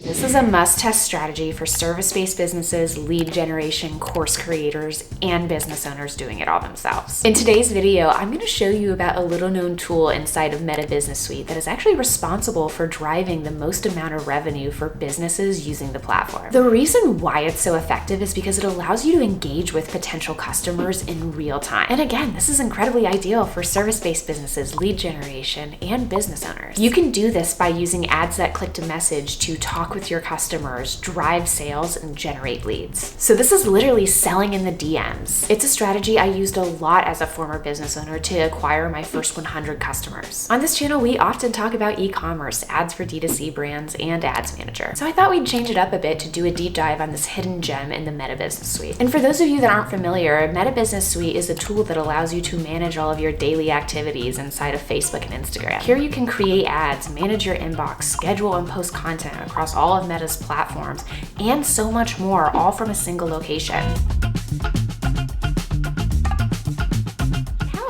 This is a must-test strategy for service-based businesses, lead generation, course creators, and business owners doing it all themselves. In today's video, I'm going to show you about a little-known tool inside of Meta Business Suite that is actually responsible for driving the most amount of revenue for businesses using the platform. The reason why it's so effective is because it allows you to engage with potential customers in real time. And again, this is incredibly ideal for service-based businesses, lead generation, and business owners. You can do this by using ads that click to message to talk with your customers, drive sales, and generate leads. So this is literally selling in the DMs. It's a strategy I used a lot as a former business owner to acquire my first 100 customers. On this channel, we often talk about e-commerce, ads for D2C brands, and Ads Manager. So I thought we'd change it up a bit to do a deep dive on this hidden gem in the Meta Business Suite. And for those of you that aren't familiar, Meta Business Suite is a tool that allows you to manage all of your daily activities inside of Facebook and Instagram. Here you can create ads, manage your inbox, schedule and post content across all of Meta's platforms, and so much more, all from a single location.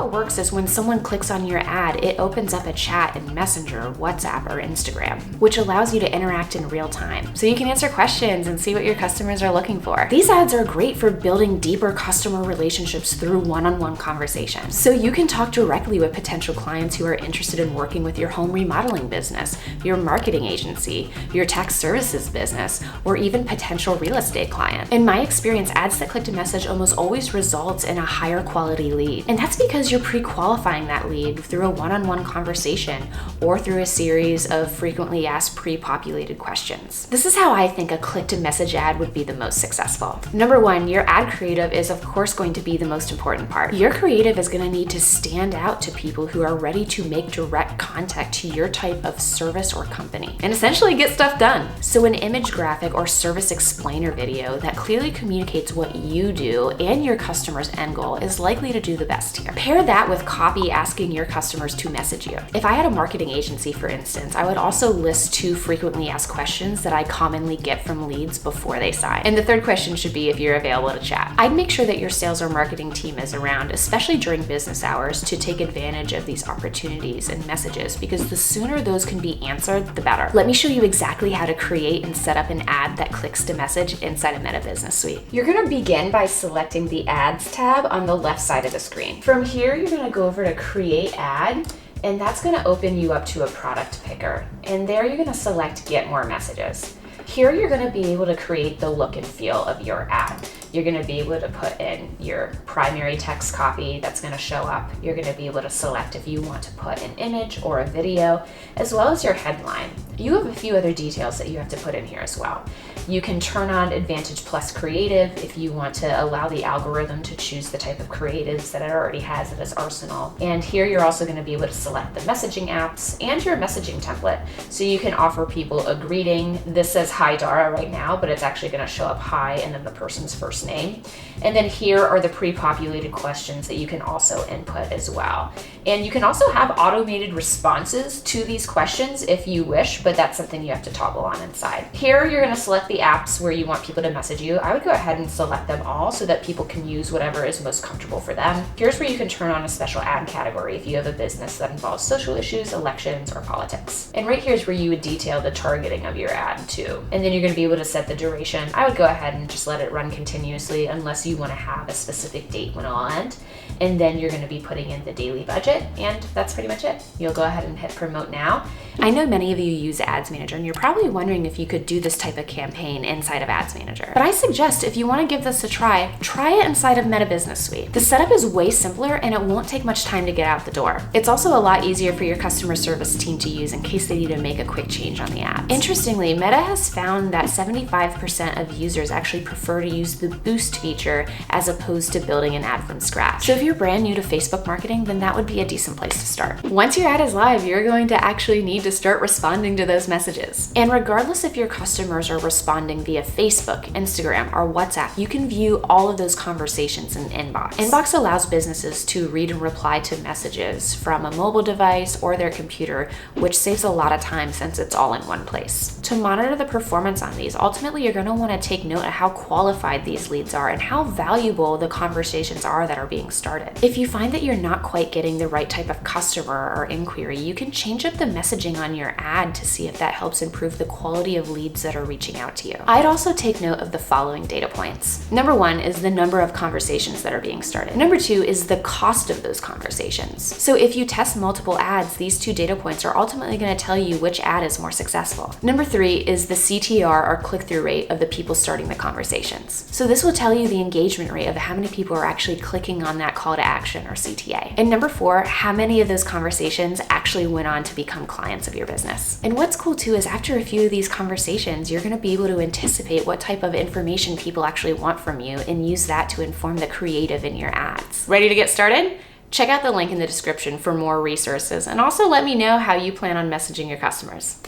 Works is when someone clicks on your ad, it opens up a chat in Messenger, WhatsApp, or Instagram, which allows you to interact in real time. So you can answer questions and see what your customers are looking for. These ads are great for building deeper customer relationships through one-on-one conversations. So you can talk directly with potential clients who are interested in working with your home remodeling business, your marketing agency, your tax services business, or even potential real estate client. In my experience, ads that click to message almost always results in a higher quality lead. And that's because you're pre-qualifying that lead through a one-on-one conversation or through a series of frequently asked pre-populated questions. This is how I think a click-to-message ad would be the most successful. Number one, your ad creative is of course going to be the most important part. Your creative is going to need to stand out to people who are ready to make direct contact to your type of service or company and essentially get stuff done. So an image graphic or service explainer video that clearly communicates what you do and your customer's end goal is likely to do the best here. Pair that with copy asking your customers to message you. If I had a marketing agency, for instance, I would also list 2 frequently asked questions that I commonly get from leads before they sign. And the third question should be if you're available to chat. I'd make sure that your sales or marketing team is around, especially during business hours, to take advantage of these opportunities and messages, because the sooner those can be answered, the better. Let me show you exactly how to create and set up an ad that clicks to message inside of Meta Business Suite. You're going to begin by selecting the Ads tab on the left side of the screen. From here, you're going to go over to Create Ad, and that's going to open you up to a product picker. And there you're going to select Get More Messages. Here you're going to be able to create the look and feel of your ad. You're going to be able to put in your primary text copy that's going to show up. You're going to be able to select if you want to put an image or a video, as well as your headline. You have a few other details that you have to put in here as well. You can turn on Advantage Plus Creative if you want to allow the algorithm to choose the type of creatives that it already has in its arsenal. And here you're also going to be able to select the messaging apps and your messaging template. So you can offer people a greeting. This says Hi Dara right now, but it's actually going to show up hi and then the person's first name. And then here are the pre-populated questions that you can also input as well. And you can also have automated responses to these questions if you wish, but that's something you have to toggle on inside. Here you're going to select the apps where you want people to message you. I would go ahead and select them all so that people can use whatever is most comfortable for them. Here's where you can turn on a special ad category if you have a business that involves social issues, elections, or politics. And right here is where you would detail the targeting of your ad too. And then you're going to be able to set the duration. I would go ahead and just let it run continuously unless you want to have a specific date when it'll end. And then you're going to be putting in the daily budget, and that's pretty much it. You'll go ahead and hit Promote Now. I know many of you use Ads Manager, and you're probably wondering if you could do this type of campaign inside of Ads Manager. But I suggest if you want to give this a try it inside of Meta Business Suite. The setup is way simpler, and it won't take much time to get out the door. It's also a lot easier for your customer service team to use in case they need to make a quick change on the ads. Interestingly, Meta has found that 75% of users actually prefer to use the Boost feature as opposed to building an ad from scratch. So if you're brand new to Facebook marketing, then that would be a decent place to start. Once your ad is live, you're going to actually need to start responding to those messages. And regardless if your customers are responding via Facebook, Instagram, or WhatsApp, you can view all of those conversations in Inbox. Inbox allows businesses to read and reply to messages from a mobile device or their computer, which saves a lot of time since it's all in one place. To monitor the performance on these, ultimately you're going to want to take note of how qualified these these leads are and how valuable the conversations are that are being started. If you find that you're not quite getting the right type of customer or inquiry, you can change up the messaging on your ad to see if that helps improve the quality of leads that are reaching out to you. I'd also take note of the following data points. Number 1 is the number of conversations that are being started. Number 2 is the cost of those conversations. So if you test multiple ads, these 2 data points are ultimately going to tell you which ad is more successful. Number 3 is the CTR or click-through rate of the people starting the conversations. So this will tell you the engagement rate of how many people are actually clicking on that call to action or CTA. And number 4, how many of those conversations actually went on to become clients of your business. And what's cool too is after a few of these conversations, you're going to be able to anticipate what type of information people actually want from you and use that to inform the creative in your ads. Ready to get started? Check out the link in the description for more resources, and also let me know how you plan on messaging your customers.